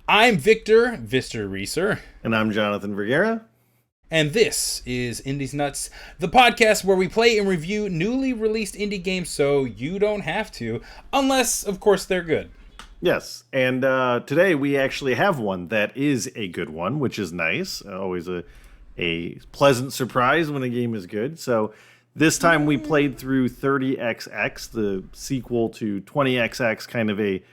I'm Victor Reeser, And I'm Jonathan Vergara. and this is Indies Nuts, the podcast where we play and review newly released indie games so you don't have to, unless, of course, they're good. Yes, and today we actually have one that is a good one, which is nice. Always a pleasant surprise when a game is good. So this time we played through 30XX, the sequel to 20XX, kind of a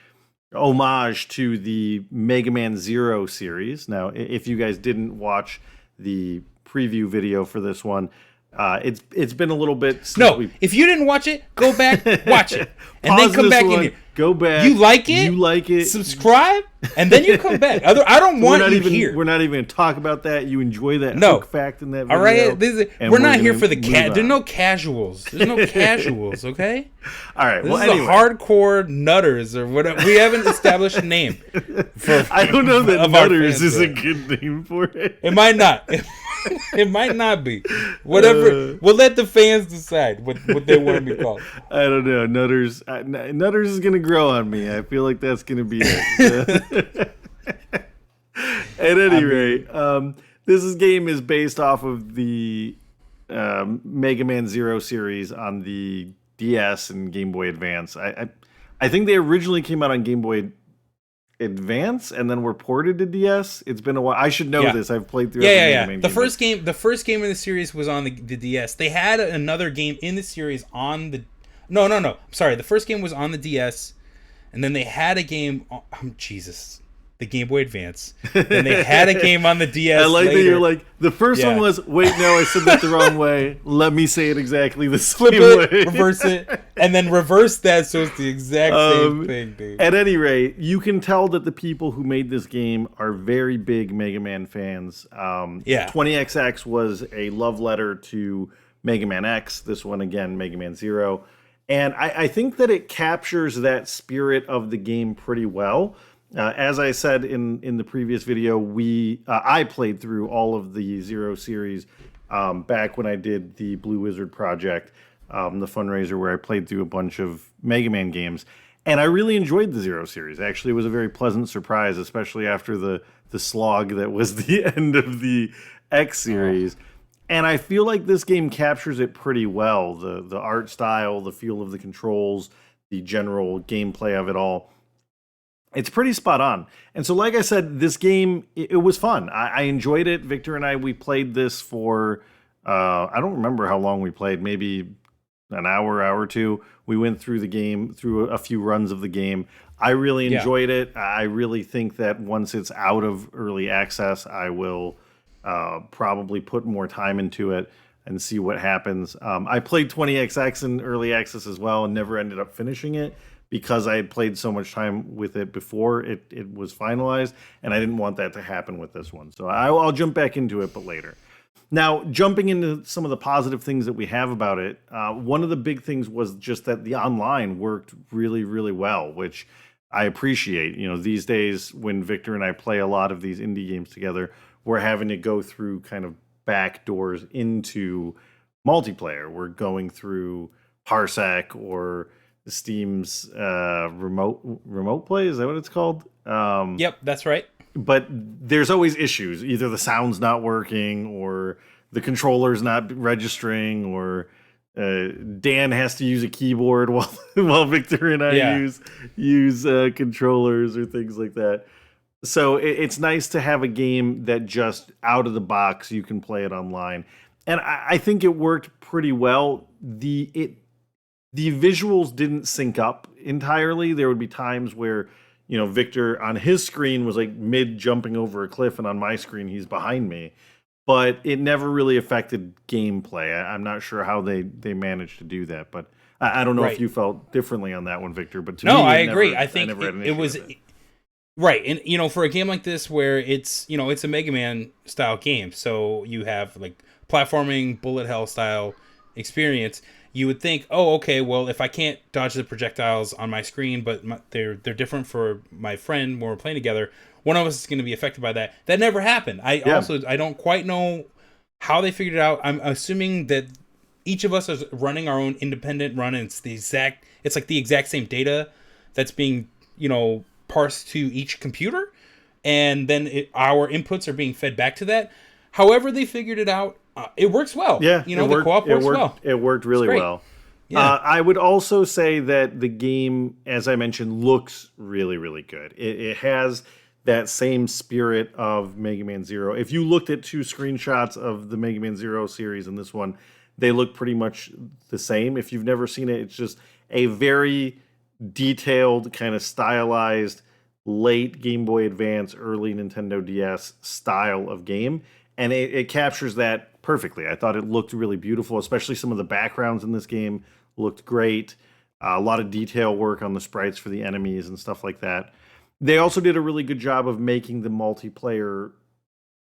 homage to the Mega Man Zero series. Now, if you guys didn't watch the preview video for this one, it's been a little bit since No, if you didn't watch it, go back, watch it, and then come back in here. Go back. You like it? You like it? Subscribe, and then you come back. I don't want you here. We're not even going to talk about that. You enjoy that No. hook fact in that video. All right, and we're not here gonna for the move on. There's no casuals. There's no casuals. Okay. All right. This Well, is anyway, the hardcore nutters or whatever. We haven't established a name. I don't know that of our Nutters fans is a yet. good name for it. It might not. It might not be. Whatever. We'll let the fans decide what they want to be called. I don't know. Nutters. Nutters is going to grow on me. I feel like that's going to be it. At any rate, this game is based off of the Mega Man Zero series on the DS and Game Boy Advance. I think they originally came out on Game Boy Advance and then were ported to DS. It's been a while. I should know Yeah. this. I've played through. Yeah, every yeah, Mega yeah. Man The first game in the series was on the DS. They had another game in the series on the. No. Sorry, the first game was on the DS, and then they had a game. Jesus. The Game Boy Advance. Then they had a game on the DS. I like later. that you're like, the first Yeah. one was, wait, no, I said that the wrong way. Let me say it exactly the Flip same it, way. reverse it, and then reverse that so it's the exact same thing, dude. At any rate, you can tell that the people who made this game are very big Mega Man fans. Yeah. 20XX was a love letter to Mega Man X. This one, again, Mega Man Zero. And I think that it captures that spirit of the game pretty well. As I said in the previous video, I played through all of the Zero series back when I did the Blue Wizard project, the fundraiser where I played through a bunch of Mega Man games, and I really enjoyed the Zero series. Actually, it was a very pleasant surprise, especially after the slog that was the end of the X series. And I feel like this game captures it pretty well. The art style, the feel of the controls, the general gameplay of it all. It's pretty spot on. And so, like I said, this game, it was fun. I enjoyed it. Victor and we played this for, I don't remember how long we played, maybe an hour or two. We went through the game, through a few runs of the game. I really enjoyed it. I really think that once it's out of early access, I will probably put more time into it and see what happens. I played 20XX in early access as well and never ended up finishing it, because I had played so much time with it before it was finalized, and I didn't want that to happen with this one. So I'll jump back into it, but later. Now, jumping into some of the positive things that we have about it, one of the big things was just that the online worked really, really well, which I appreciate. You know, these days when Victor and I play a lot of these indie games together, we're having to go through kind of back doors into multiplayer. We're going through Parsec or Steam's remote play. Is that what it's called? Yep, that's right. But there's always issues. Either the sound's not working, or the controller's not registering, or Dan has to use a keyboard while Victor and I use controllers or things like that. So it's nice to have a game that just out of the box you can play it online, and I think it worked pretty well. The visuals didn't sync up entirely. There would be times where, you know, Victor on his screen was like mid jumping over a cliff, and on my screen he's behind me. But it never really affected gameplay. I'm not sure how they managed to do that, but I don't know if you felt differently on that one, Victor. But to me, I agree. I think never had an it issue was with it. right, and you know, for a game like this where it's a Mega Man style game, so you have like platforming, bullet hell style experience. You would think, oh, okay, well, if I can't dodge the projectiles on my screen, but they're different for my friend when we're playing together, one of us is going to be affected by that. That never happened. I don't quite know how they figured it out. I'm assuming that each of us is running our own independent run, and it's like the exact same data that's being, parsed to each computer. and then our inputs are being fed back to that. However they figured it out, it works well. Yeah, the co-op works well. It worked really well. Yeah. I would also say that the game, as I mentioned, looks really, really good. It has that same spirit of Mega Man Zero. If you looked at 2 screenshots of the Mega Man Zero series and this one, they look pretty much the same. If you've never seen it, it's just a very detailed, kind of stylized, late Game Boy Advance, early Nintendo DS style of game. And it captures that perfectly. I thought it looked really beautiful, especially some of the backgrounds in this game looked great. A lot of detail work on the sprites for the enemies and stuff like that. They also did a really good job of making the multiplayer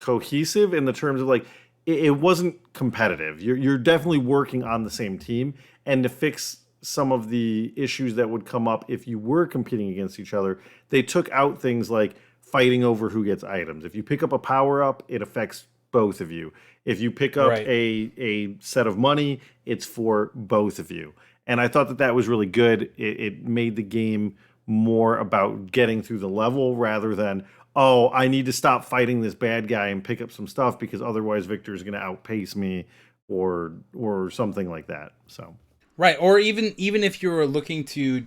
cohesive in the terms of like, it wasn't competitive. You're definitely working on the same team, and to fix some of the issues that would come up if you were competing against each other, they took out things like fighting over who gets items. If you pick up a power-up, it affects both of you. If you pick up a set of money, it's for both of you. And I thought that was really good. It made the game more about getting through the level rather than, oh, I need to stop fighting this bad guy and pick up some stuff because otherwise Victor is going to outpace me or something like that. So right, or even if you're looking to,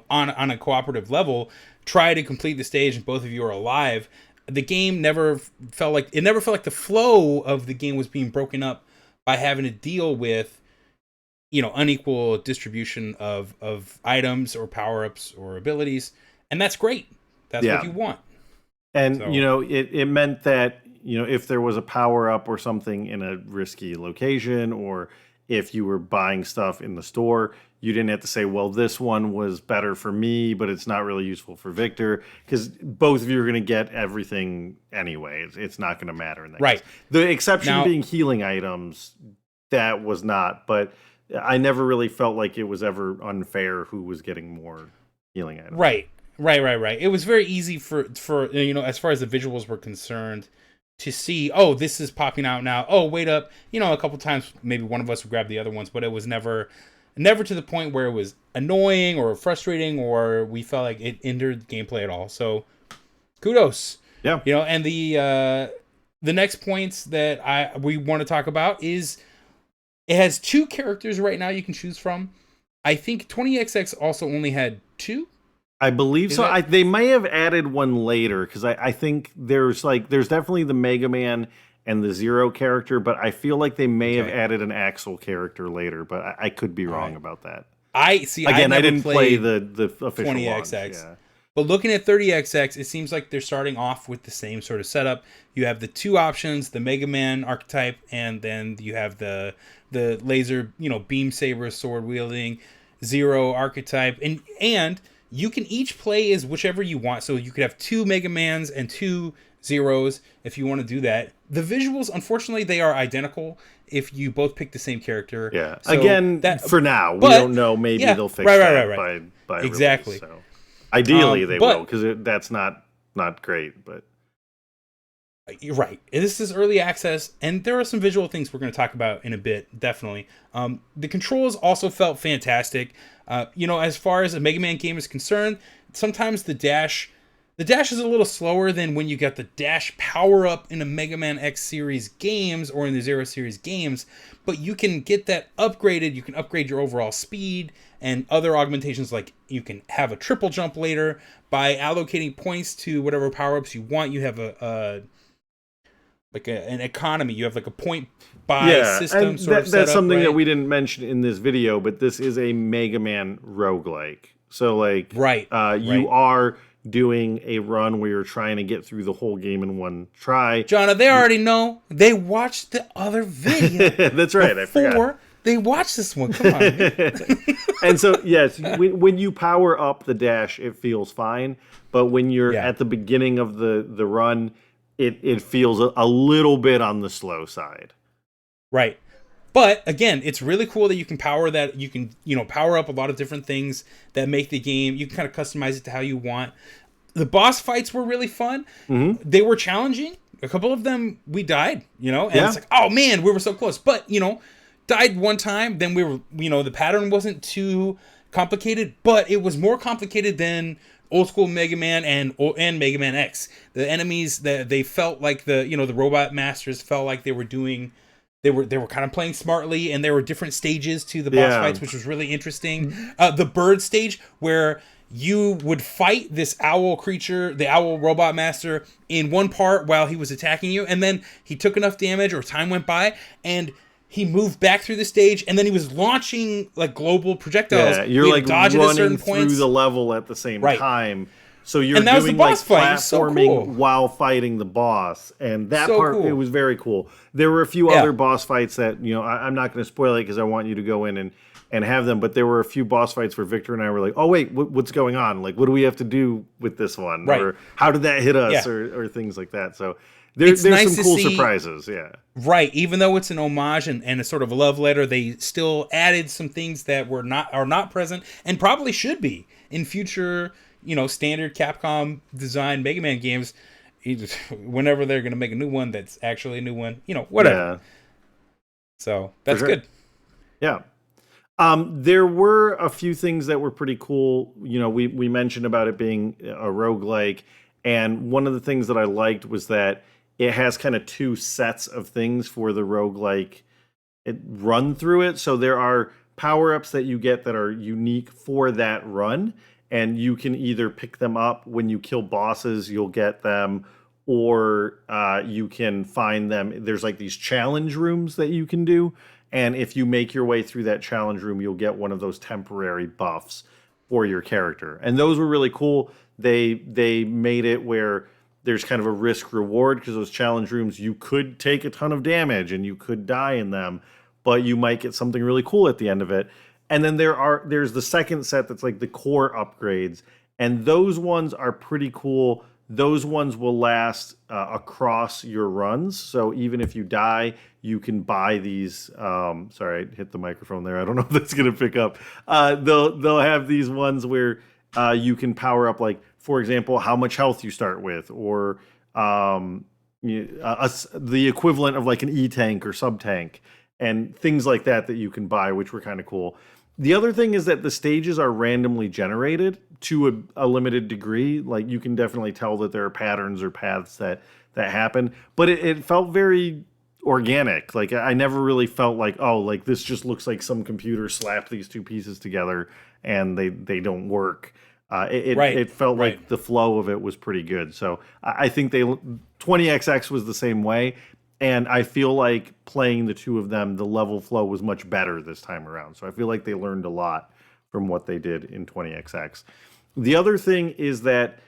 on a cooperative level, try to complete the stage and both of you are alive, the game never felt like the flow of the game was being broken up by having to deal with unequal distribution of items or power-ups or abilities, and that's great. That's what you want. And it meant that if there was a power-up or something in a risky location, or if you were buying stuff in the store, you didn't have to say, well, this one was better for me, but it's not really useful for Victor, because both of you are going to get everything anyway. It's not going to matter in that case. The exception being healing items, that was not, but I never really felt like it was ever unfair who was getting more healing items. Right. It was very easy for as far as the visuals were concerned, to see, oh, this is popping out now. Oh, wait up. A couple times maybe one of us would grab the other ones, but it was never to the point where it was annoying or frustrating or we felt like it hindered the gameplay at all. So kudos. Yeah. And the next points that we want to talk about is it has 2 characters right now you can choose from. I think 20XX also only had 2. I believe so. They may have added one later, because I think there's definitely the Mega Man and the Zero character, but I feel like they may have added an Axel character later, but I could be wrong about that. I didn't play the official 20XX. launch, yeah. But looking at 30XX, it seems like they're starting off with the same sort of setup. You have the 2 options, the Mega Man archetype, and then you have the laser, beam saber, sword wielding Zero archetype, and you can each play as whichever you want. So you could have 2 Mega Mans and 2 Zeros if you want to do that. The visuals, unfortunately, they are identical if you both pick the same character. Yeah. So again, for now, we don't know. Maybe they'll fix that by exactly. Release, so. Ideally, they will, because that's not great. But you're right. This is early access, and there are some visual things we're going to talk about in a bit, definitely. The controls also felt fantastic. As far as a Mega Man game is concerned, sometimes the dash is a little slower than when you get the dash power up in a Mega Man X series games or in the Zero series games, but you can get that upgraded. You can upgrade your overall speed and other augmentations, like you can have a triple jump later by allocating points to whatever power-ups you want. You have an economy. You have like a point buy system. And that's something that we didn't mention in this video, but this is a Mega Man roguelike. So you are doing a run where you're trying to get through the whole game in one try. John, they already know. They watched the other video. That's right. I forgot. They watched this one. Come on. And so, yes, when you power up the dash, it feels fine. But when you're at the beginning of the run, it feels a little bit on the slow side. Right. But again, it's really cool that you can power that. You can, power up a lot of different things that make the game. You can kind of customize it to how you want. The boss fights were really fun. Mm-hmm. They were challenging. A couple of them, we died, and it's like, oh man, we were so close. But, died one time. Then we were, the pattern wasn't too complicated, but it was more complicated than old school Mega Man and Mega Man X. The enemies that they felt like the Robot Masters felt like they were kind of playing smartly, and there were different stages to the boss fights, which was really interesting. The bird stage where you would fight this owl creature, the owl robot master, in one part while he was attacking you, and then he took enough damage or time went by and he moved back through the stage, and then he was launching like global projectiles. Yeah, you're like running through the level at the same time. So you're doing like platforming while fighting the boss, and that part it was very cool. There were a few other boss fights that I'm not going to spoil it because I want you to go in and have them. But there were a few boss fights where Victor and I were like, "Oh wait, what's going on? Like, what do we have to do with this one? Right. Or how did that hit us? Or things like that." So there's nice some cool surprises. Yeah, right. Even though it's an homage and a sort of a love letter, they still added some things that are not present and probably should be in future. Standard Capcom design Mega Man games, whenever they're going to make a new one that's actually a new one, whatever. Yeah. So that's good. Yeah. There were a few things that were pretty cool. We mentioned about it being a roguelike, and one of the things that I liked was that it has kind of two sets of things for the roguelike run through it. So there are power-ups that you get that are unique for that run, and you can either pick them up when you kill bosses, you'll get them, or you can find them. There's like these challenge rooms that you can do, and if you make your way through that challenge room, you'll get one of those temporary buffs for your character. And those were really cool. They made it where there's kind of a risk reward, because those challenge rooms, you could take a ton of damage and you could die in them, but you might get something really cool at the end of it. And then there's the second set that's like the core upgrades, and those ones are pretty cool. Those ones will last across your runs. So even if you die, you can buy these. Sorry, I hit the microphone there. I don't know if that's gonna pick up. They'll have these ones where you can power up, like, for example, how much health you start with, or the equivalent of like an E-tank or sub-tank, and things like that you can buy, which were kind of cool. The other thing is that the stages are randomly generated to a limited degree. Like, you can definitely tell that there are patterns or paths that happen, but it felt very organic. Like, I never really felt like, oh, like this just looks like some computer slapped these two pieces together and they don't work. It felt like the flow of it was pretty good. So I think 20XX was the same way. And I feel like playing the two of them, the level flow was much better this time around. So I feel like they learned a lot from what they did in 20XX. The other thing is that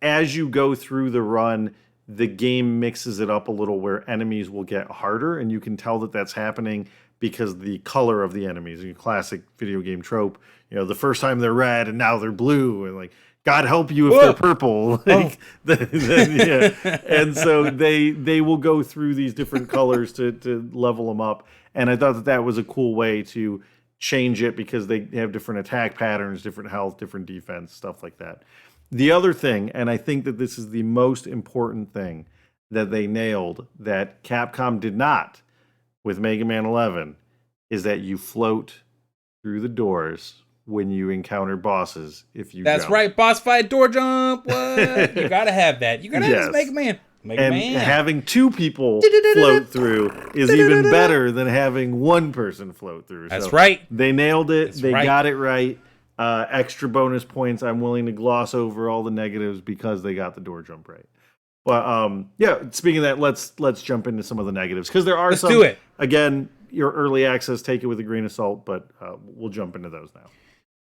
as you go through the run, the game mixes it up a little, where enemies will get harder. And you can tell that that's happening because the color of the enemies, a classic video game trope, the first time they're red and now they're blue, and like, God help you if they're purple. And so they will go through these different colors to level them up. And I thought that was a cool way to change it, because they have different attack patterns, different health, different defense, stuff like that. The other thing, and I think that this is the most important thing that they nailed, that Capcom did not with Mega Man 11, is that you float through the doors when you encounter bosses. That's right, boss fight door jump. What? You gotta have that. You gotta have this Mega Man. Having two people float through is even better than having one person float through. That's right. They nailed it. They got it right. Extra bonus points. I'm willing to gloss over all the negatives because they got the door jump right. But speaking of that, let's jump into some of the negatives, because there are some. Let's do it. Again, your early access, take it with a grain of salt, but we'll jump into those now.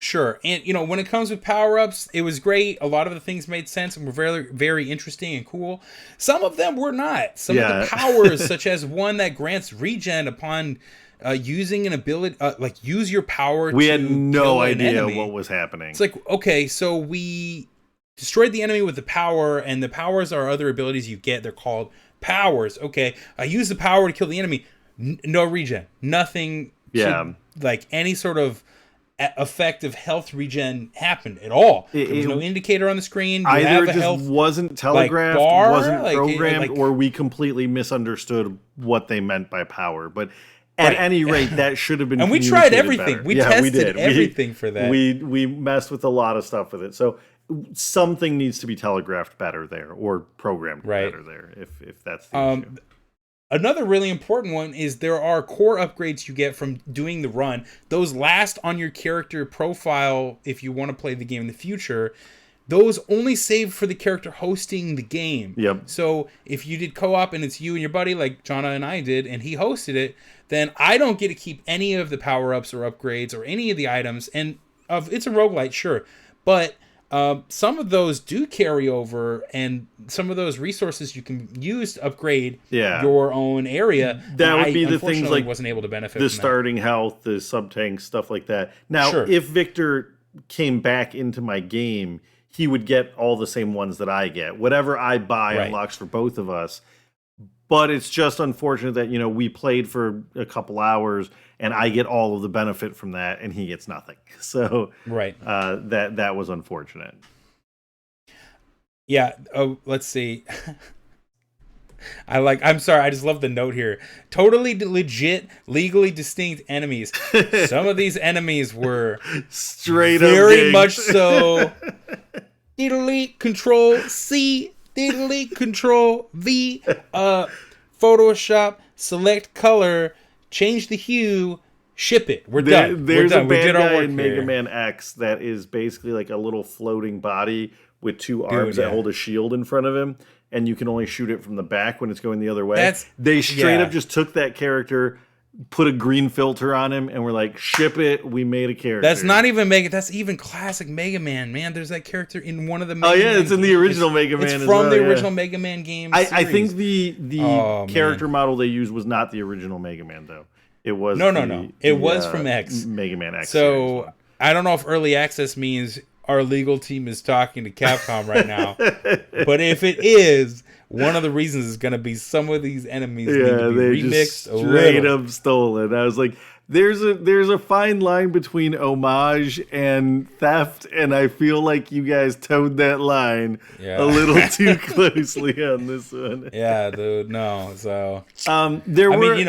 Sure. And, when it comes with power-ups, it was great. A lot of the things made sense and were very, very interesting and cool. Some of them were not. Some of the powers, such as one that grants regen upon using an ability, use your power we had no idea what was happening. It's like, okay, so we destroyed the enemy with the power, and the powers are other abilities you get. They're called powers. Okay, I use the power to kill the enemy. No regen. Nothing. Yeah. Like any sort of effective health regen happened at all. There was no indicator on the screen. Either it just wasn't telegraphed, wasn't programmed, or we completely misunderstood what they meant by power. But at any rate, that should have been. And we tried everything. Better. We tested everything for that. We messed with a lot of stuff with it. So something needs to be telegraphed better there or programmed Right. better there if that's the issue. Another really important one is there are core upgrades you get from doing the run. Those last on your character profile if you want to play the game in the future. Those only save for the character hosting the game. Yep. So if you did co-op and it's you and your buddy like Jonna and I did and he hosted it, then I don't get to keep any of the power-ups or upgrades or any of the items. And it's a roguelite, sure. But some of those do carry over, and some of those resources you can use to upgrade your own area. That would be the things like wasn't able to benefit the from starting health, the sub-tank, stuff like that. Now, if Victor came back into my game, he would get all the same ones that I get. Whatever I buy unlocks for both of us. But it's just unfortunate that, we played for a couple hours and I get all of the benefit from that and he gets nothing. So that was unfortunate. Yeah. Oh, let's see. I'm sorry, I just love the note here. Totally legit, legally distinct enemies. Some of these enemies were straight very much so. Delete Control C, delete Control V, Photoshop, select color, change the hue, ship it. We're done. There's We're done. a bad guy in Mega Man X that is basically like a little floating body with two arms that hold a shield in front of him, and you can only shoot it from the back when it's going the other way. They straight up just took that character, put a green filter on him, and we're like, ship it, we made a character. That's not even that's even classic Mega Man, man. There's that character in one of the Mega Man it's in the original Mega Man it's from the original Mega Man game series. I think the character model they used was not the original Mega Man, though. It was No. It was from X. Mega Man X. So I don't know if early access means our legal team is talking to Capcom right now. But if it is, one of the reasons is going to be some of these enemies need to be remixed just straight up stolen. I was like, there's a fine line between homage and theft, and I feel like you guys towed that line a little too closely on this one. Yeah, dude, no. So didn't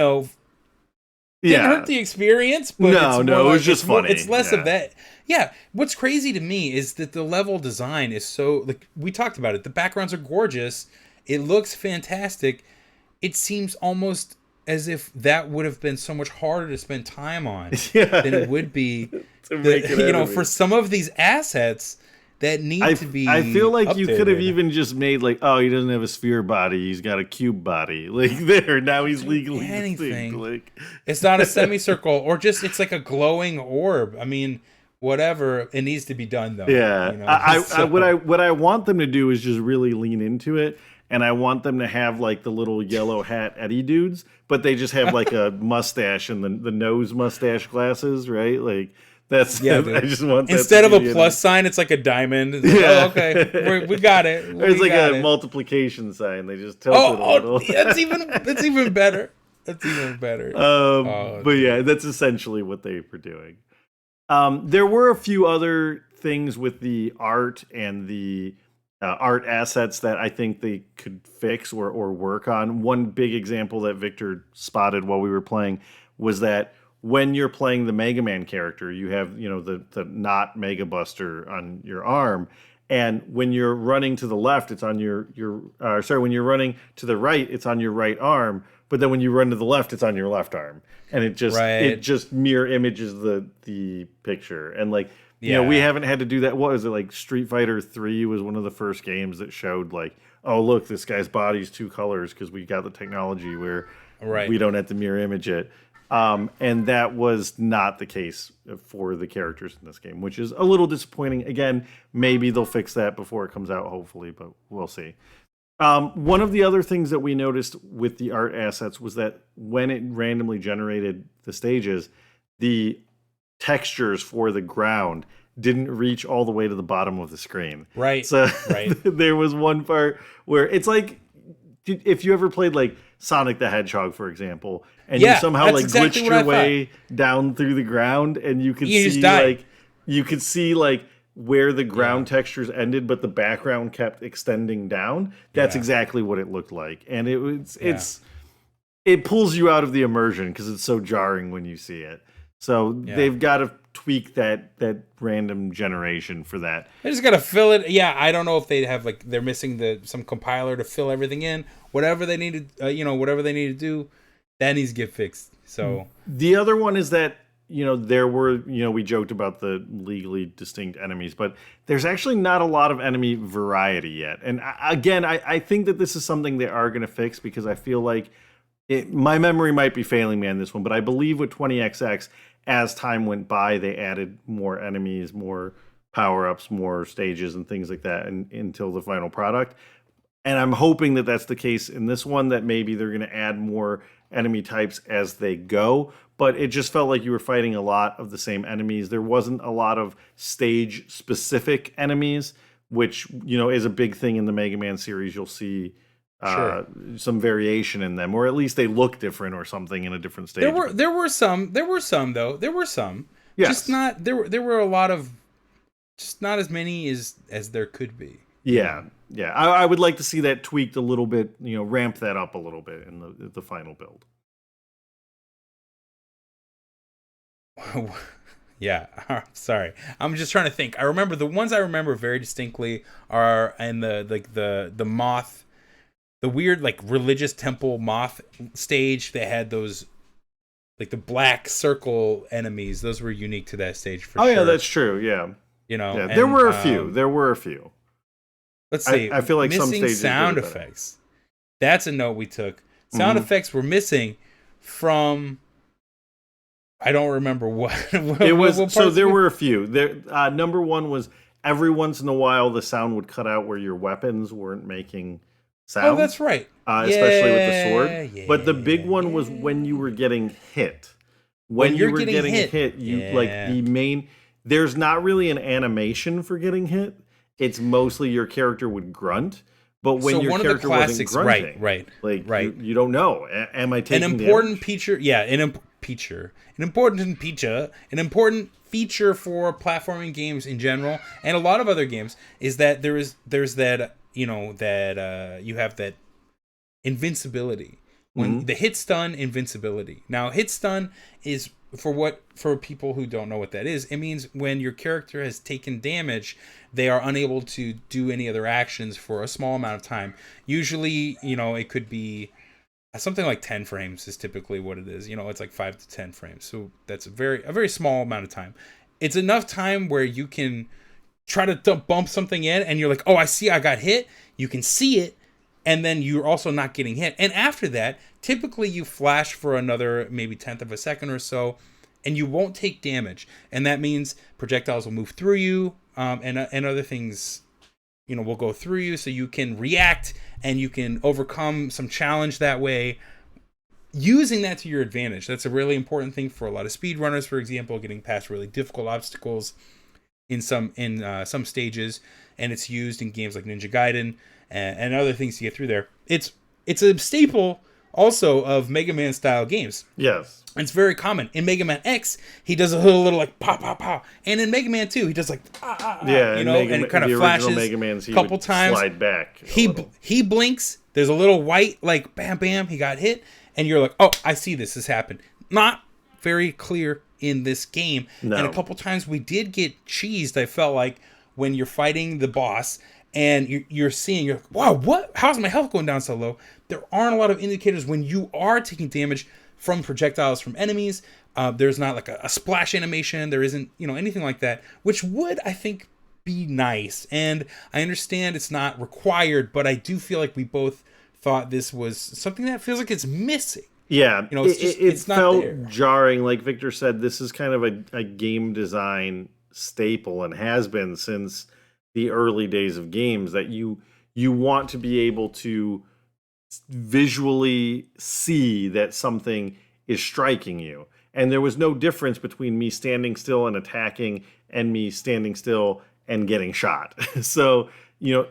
hurt the experience, but it was just funny. It's less of that. Yeah, what's crazy to me is that the level design is so, like we talked about it. The backgrounds are gorgeous. It looks fantastic. It seems almost as if that would have been so much harder to spend time on than it would be for some of these assets that need to be. I feel like updated. You could have even just made like, oh, he doesn't have a sphere body, he's got a cube body. Like now he's legally anything. Like it's not a semicircle, or just it's like a glowing orb. I mean, whatever, it needs to be done though. Yeah, what I want them to do is just really lean into it. And I want them to have like the little yellow hat Eddie dudes, but they just have like a mustache and the nose mustache glasses, right? Like that's I just want that instead of a plus sign, it's like a diamond. It's like, oh, okay, we got it. It's like a multiplication sign. They just tilt it a little. That's even better. That's even better. But yeah, that's essentially what they were doing. There were a few other things with the art and the art assets that I think they could fix or work on. One big example that Victor spotted while we were playing was that when you're playing the Mega Man character, you have the not Mega Buster on your arm, and when you're running to the left, it's on when you're running to the right, it's on your right arm. But then when you run to the left, it's on your left arm, and it just mirror images the picture. And like we haven't had to do that. What was it, like Street Fighter 3 was one of the first games that showed like, oh look, this guy's body's two colors because we got the technology where we don't have to mirror image it. And that was not the case for the characters in this game, which is a little disappointing. Again, maybe they'll fix that before it comes out, hopefully, but we'll see. One of the other things that we noticed with the art assets was that when it randomly generated the stages, the textures for the ground didn't reach all the way to the bottom of the screen. Right. So there was one part where it's like, if you ever played like Sonic the Hedgehog, for example, and you somehow like glitched your way down through the ground, and you could see where the ground textures ended, but the background kept extending down. That's exactly what it looked like, and it pulls you out of the immersion because it's so jarring when you see it. So they've got to tweak that random generation for that. They just gotta fill it. Yeah, I don't know if they have like they're missing some compiler to fill everything in. Whatever they need to, whatever they need to do, that needs to get fixed. So the other one is that there were we joked about the legally distinct enemies, but there's actually not a lot of enemy variety yet. And again, I think that this is something they are going to fix because I feel like my memory might be failing me on this one, but I believe with 20XX, as time went by, they added more enemies, more power-ups, more stages, and things like that until the final product. And I'm hoping that that's the case in this one, that maybe they're going to add more enemy types as they go. But it just felt like you were fighting a lot of the same enemies. There wasn't a lot of stage-specific enemies, which, is a big thing in the Mega Man series. You'll see some variation in them, or at least they look different or something in a different stage. There were some though. There were some. Yes. Just not there were a lot of, just not as many as there could be. Yeah. Yeah. I would like to see that tweaked a little bit, ramp that up a little bit in the final build. Yeah, sorry. I'm just trying to think. I remember the ones I remember very distinctly are in the moth, the weird like religious temple moth stage. They had those like the black circle enemies. Those were unique to that stage for sure. Oh yeah, that's true. Yeah. Yeah, there were a few. There were a few. Let's see. I feel like missing some stages sound effects. That's a note we took. Sound effects were missing from. I don't remember what. It was so there were a few. There, number one was every once in a while the sound would cut out where your weapons weren't making sound. Oh, that's right. Especially with the sword. Yeah, but the big one was when you were getting hit. When you were getting hit, you like the main. There's not really an animation for getting hit. It's mostly your character would grunt. But when your character wasn't grunting, right, you don't know. Am I taking an important feature? Yeah, an important feature for platforming games in general, and a lot of other games, is that there's that you have that invincibility when the hit stun invincibility. Now, hit stun is for people who don't know what that is. It means when your character has taken damage, they are unable to do any other actions for a small amount of time. Usually, it could be something like 10 frames is typically what it is. It's like 5 to 10 frames. So that's a very small amount of time. It's enough time where you can try to bump something in and you're like, oh, I see I got hit. You can see it. And then you're also not getting hit. And after that, typically you flash for another maybe 1/10 of a second or so, and you won't take damage. And that means projectiles will move through you, and other things, will go through you, so you can react and you can overcome some challenge that way, using that to your advantage. That's a really important thing for a lot of speedrunners, for example, getting past really difficult obstacles in some stages, and it's used in games like Ninja Gaiden and other things to get through there. It's a staple also of Mega Man style games. Yes. It's very common. In Mega Man X, he does a little like pow pow pow. And in Mega Man 2, he does like yeah, and it kind of flashes Mega Man's, a couple times. Slide back. He blinks. There's a little white like bam bam, he got hit, and you're like, "Oh, I see this has happened." Not very clear in this game. No. And a couple times we did get cheesed, I felt like, when you're fighting the boss and you're like, wow, what? How's my health going down so low? There aren't a lot of indicators when you are taking damage from projectiles from enemies. There's not like a splash animation. There isn't, anything like that, which would, I think, be nice. And I understand it's not required, but I do feel like we both thought this was something that feels like it's missing. Yeah, it's not felt there. Jarring. Like Victor said, this is kind of a game design staple and has been since the early days of games, that you want to be able to visually see that something is striking you. And there was no difference between me standing still and attacking and me standing still and getting shot. So,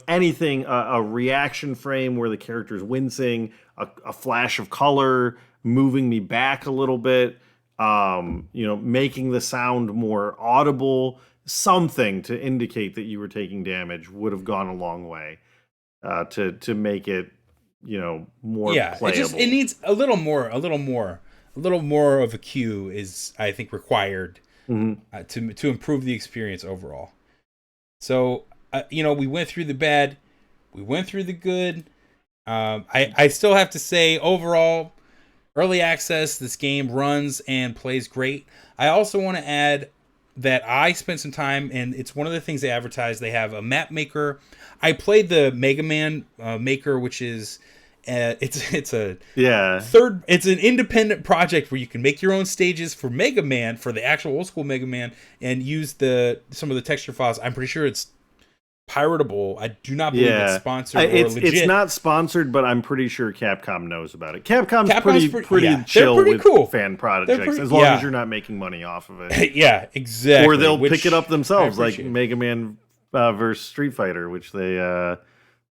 anything, a reaction frame where the character's wincing, a flash of color, moving me back a little bit, making the sound more audible, something to indicate that you were taking damage would have gone a long way to make it, more playable. It needs a little more of a cue is, I think, required to improve the experience overall. So we went through the bad, we went through the good. I still have to say, overall, early access, this game runs and plays great. I also want to add that I spent some time, and it's one of the things they advertise. They have a map maker. I played the Mega Man maker, which is it's an independent project where you can make your own stages for Mega Man, for the actual old school Mega Man, and use some of the texture files. I'm pretty sure it's piratable. I do not believe it's sponsored or legit. It's not sponsored, but I'm pretty sure Capcom knows about it. Capcom's pretty chill with cool. fan projects, as long as you're not making money off of it. Yeah, exactly. Or they'll pick it up themselves, like Mega Man versus Street Fighter, which they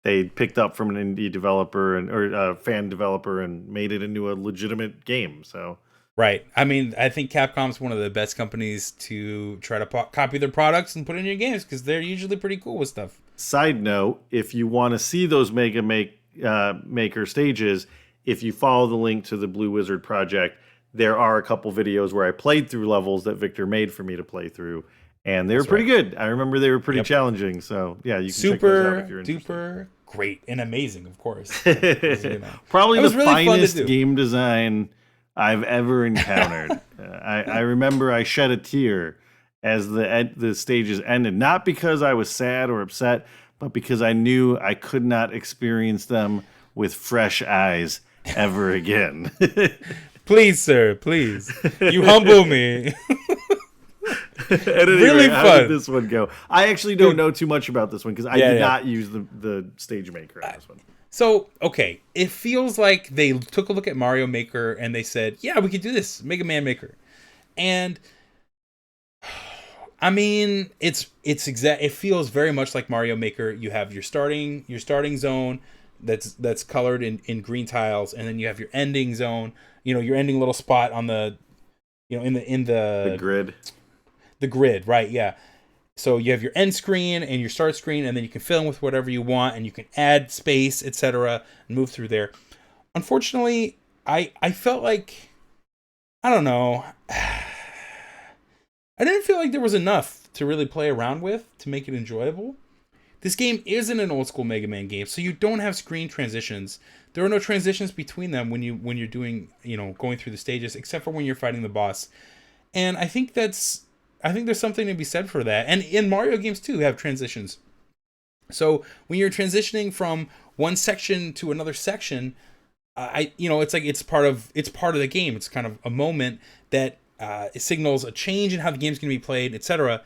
picked up from an indie developer or fan developer and made it into a legitimate game. So. Right. I mean, I think Capcom's one of the best companies to try to copy their products and put in your games, because they're usually pretty cool with stuff. Side note, if you want to see those Maker stages, if you follow the link to the Blue Wizard project, there are a couple videos where I played through levels that Victor made for me to play through, and they were pretty good. I remember they were pretty challenging. So, yeah, you can check those out if you're interested. Super great and amazing, of course. Probably the finest game design I've ever encountered. I remember I shed a tear as the stages ended, not because I was sad or upset, but because I knew I could not experience them with fresh eyes ever again. Please, sir, please. You humble me. Really fun. How did this one go? I actually don't know too much about this one because I did not use the stage maker on this one. So, okay, it feels like they took a look at Mario Maker and they said, yeah, we could do this, Mega Man Maker. And, I mean, it feels very much like Mario Maker. You have your starting zone that's colored in green tiles, and then you have your ending zone, your ending little spot on the, in the grid. The grid, right, yeah. So you have your end screen and your start screen, and then you can fill in with whatever you want, and you can add space, etc., and move through there. Unfortunately, I felt like, I don't know, I didn't feel like there was enough to really play around with to make it enjoyable. This game isn't an old school Mega Man game, so you don't have screen transitions. There are no transitions between them when you're doing, going through the stages, except for when you're fighting the boss. And I think there's something to be said for that. And in Mario games too have transitions. So when you're transitioning from one section to another section, it's part of the game. It's kind of a moment that it signals a change in how the game's going to be played, etc.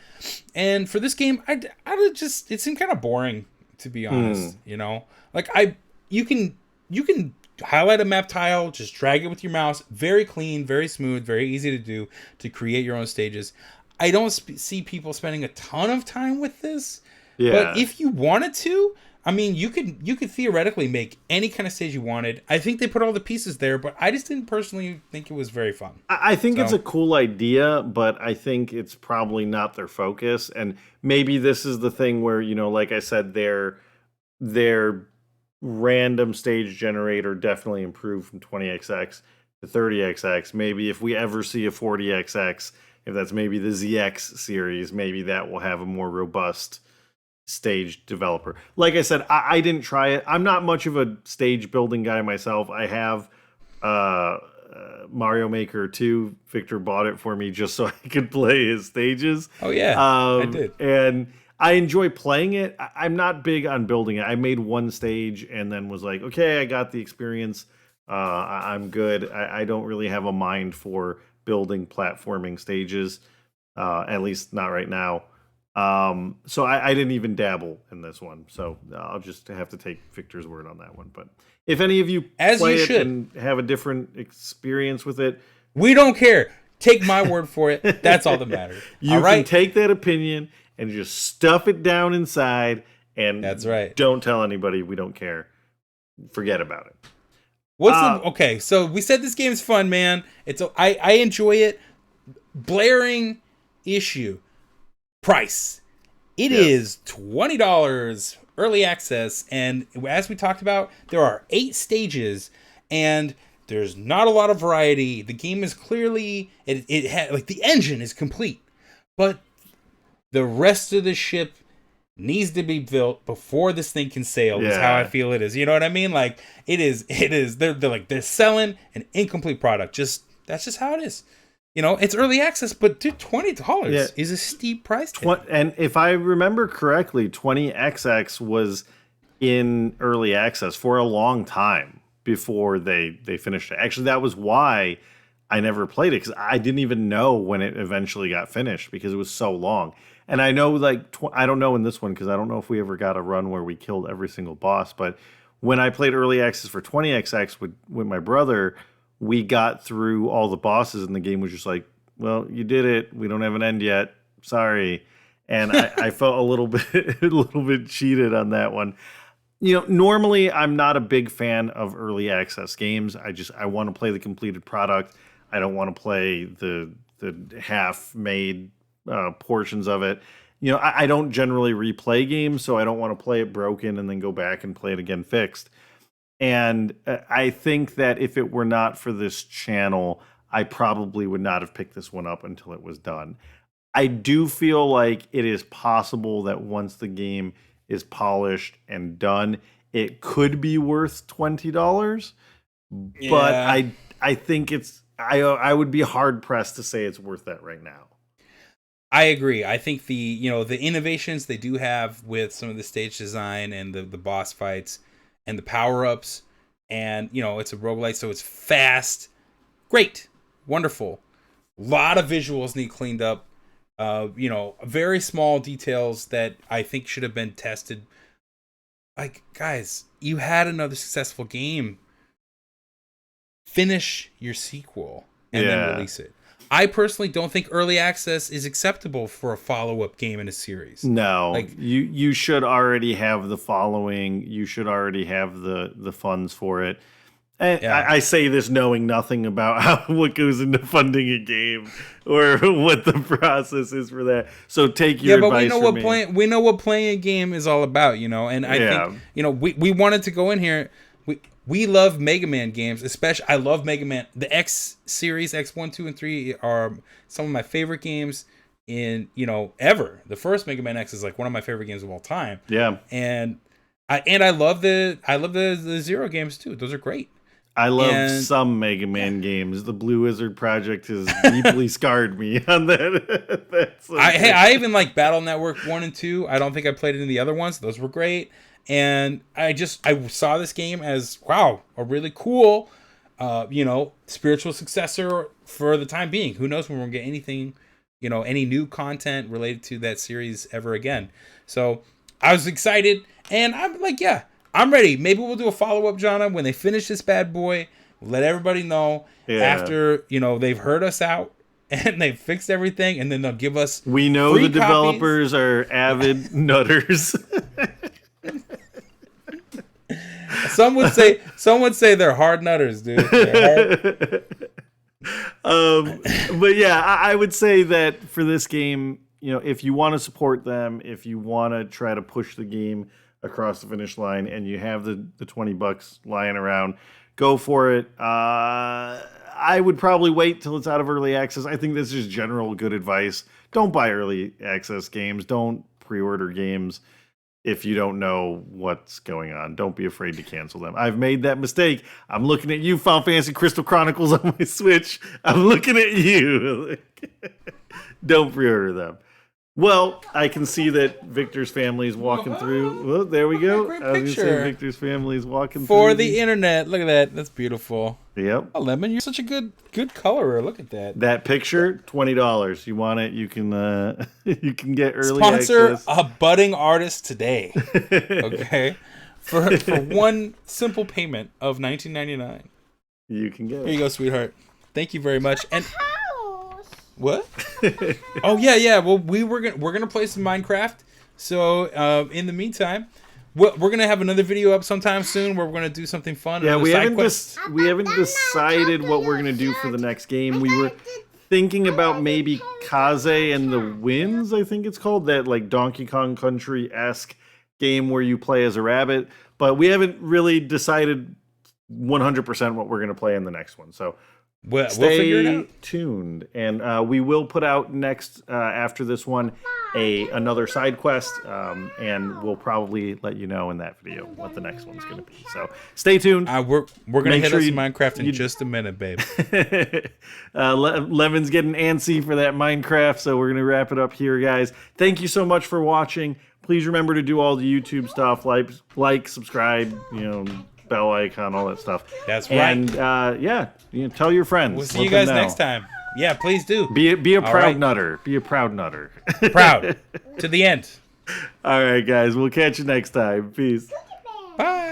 And for this game, it seemed kind of boring, to be honest. You can highlight a map tile, just drag it with your mouse, very clean, very smooth, very easy to do, to create your own stages. I don't see people spending a ton of time with this, but if you wanted to, I mean, you could theoretically make any kind of stage you wanted. I think they put all the pieces there, but I just didn't personally think it was very fun. I think it's a cool idea, but I think it's probably not their focus. And maybe this is the thing where, like I said, their random stage generator definitely improved from 20XX to 30XX. Maybe if we ever see a 40XX, if that's maybe the ZX series, maybe that will have a more robust stage developer. Like I said, I didn't try it. I'm not much of a stage building guy myself. I have Mario Maker 2. Victor bought it for me just so I could play his stages. Oh, yeah, I did. And I enjoy playing it. I'm not big on building it. I made one stage and then was like, okay, I got the experience. I'm good. I don't really have a mind for building platforming stages, at least not right now. So I didn't even dabble in this one. So I'll just have to take Victor's word on that one. But if any of you play it and have a different experience with it, we don't care. Take my word for it. That's all that matters. You can take that opinion and just stuff it down inside. And that's right. Don't tell anybody. We don't care. Forget about it. Okay, so we said this game is fun, man. I enjoy it. Blaring issue. Price. It is $20 early access, and as we talked about, there are 8 stages, and there's not a lot of variety. The game is clearly the engine is complete. but the rest of the ship needs to be built before this thing can sail. Is how I feel it is. You know what I mean? Like it is. They're selling an incomplete product. That's just how it is. It's early access, but dude, $20 is a steep price tag. And if I remember correctly, 20XX was in early access for a long time before they finished it. Actually, that was why I never played it, because I didn't even know when it eventually got finished because it was so long. And I know, I don't know in this one because I don't know if we ever got a run where we killed every single boss. But when I played early access for 20XX with my brother, we got through all the bosses, and the game was just like, well, you did it. We don't have an end yet. Sorry. And I felt a little bit cheated on that one. Normally I'm not a big fan of early access games. I want to play the completed product. I don't want to play the half-made portions of it. I don't generally replay games, so I don't want to play it broken and then go back and play it again fixed. And I think that if it were not for this channel, I probably would not have picked this one up until it was done. I do feel like it is possible that once the game is polished and done, it could be worth $20. Yeah. But I think I would be hard pressed to say it's worth that right now. I agree. I think the innovations they do have with some of the stage design and the boss fights and the power-ups, and it's a roguelite, so it's fast, great, wonderful. A lot of visuals need cleaned up. Very small details that I think should have been tested. Like, guys, you had another successful game. Finish your sequel and then release it. I personally don't think early access is acceptable for a follow-up game in a series. No, like you should already have the following. You should already have the funds for it. And I say this knowing nothing about what goes into funding a game or what the process is for that. So take your advice from me. We know what playing a game is all about, And I think we wanted to go in here. We love Mega Man games, especially. I love Mega Man. The X series, X1, 2, and 3 are some of my favorite games in ever. The first Mega Man X is like one of my favorite games of all time. Yeah, and I love the Zero games too. Those are great. I love some Mega Man games. The Blue Wizard Project has deeply scarred me on that. I even like Battle Network 1 and 2. I don't think I played any of the other ones. Those were great. And I saw this game as, wow, a really cool, spiritual successor for the time being. Who knows when we're going to get anything, any new content related to that series ever again. So I was excited, and I'm like, yeah, I'm ready. Maybe we'll do a follow-up, Jonna, when they finish this bad boy. We'll let everybody know after, they've heard us out and they've fixed everything, and then they'll give us We know the developers are avid nutters. Some would say they're hard nutters, dude. But yeah, I would say that for this game, if you want to support them, if you want to try to push the game across the finish line, and you have the $20 lying around, go for it. I would probably wait till it's out of early access. I think this is general good advice. Don't buy early access games. Don't pre-order games if you don't know what's going on. Don't be afraid to cancel them. I've made that mistake. I'm looking at you, Final Fantasy Crystal Chronicles on my Switch. I'm looking at you. Don't pre-order them. Well, I can see that Victor's family is walking through. Well, there we go. Great I was going to say Victor's family is walking for through. the internet. Look at that. That's beautiful. Yep. Oh, Lemon, you're such a good colorer. Look at that. That picture, $20. You want it? You can you can get early Sponsor access. a budding artist today. Okay, for one simple payment of $19.99. You can get it. Here you go, sweetheart. Thank you very much. And what? Oh yeah. Well, we're gonna play some Minecraft. So in the meantime, we're gonna have another video up sometime soon where we're gonna do something fun. Yeah, we haven't decided what we're gonna do for the next game. We were thinking about maybe Kaze and the Winds, I think it's called, that like Donkey Kong Country-esque game where you play as a rabbit, but we haven't really decided 100% what we're gonna play in the next one. So We'll Stay figure it out. tuned, and we will put out next after this one another side quest, and we'll probably let you know in that video what the next one's going to be. So stay tuned. We're gonna Make hit sure us you- Minecraft in just a minute, babe. Levin's getting antsy for that Minecraft, so we're gonna wrap it up here, guys. Thank you so much for watching. Please remember to do all the YouTube stuff, like, subscribe, bell icon, all that stuff. That's right. And tell your friends. We'll see Let you them guys know. next time. Yeah, please do. Be a proud right. nutter. Be a proud nutter. Proud to the end. All right, guys. We'll catch you next time. Peace. Bye.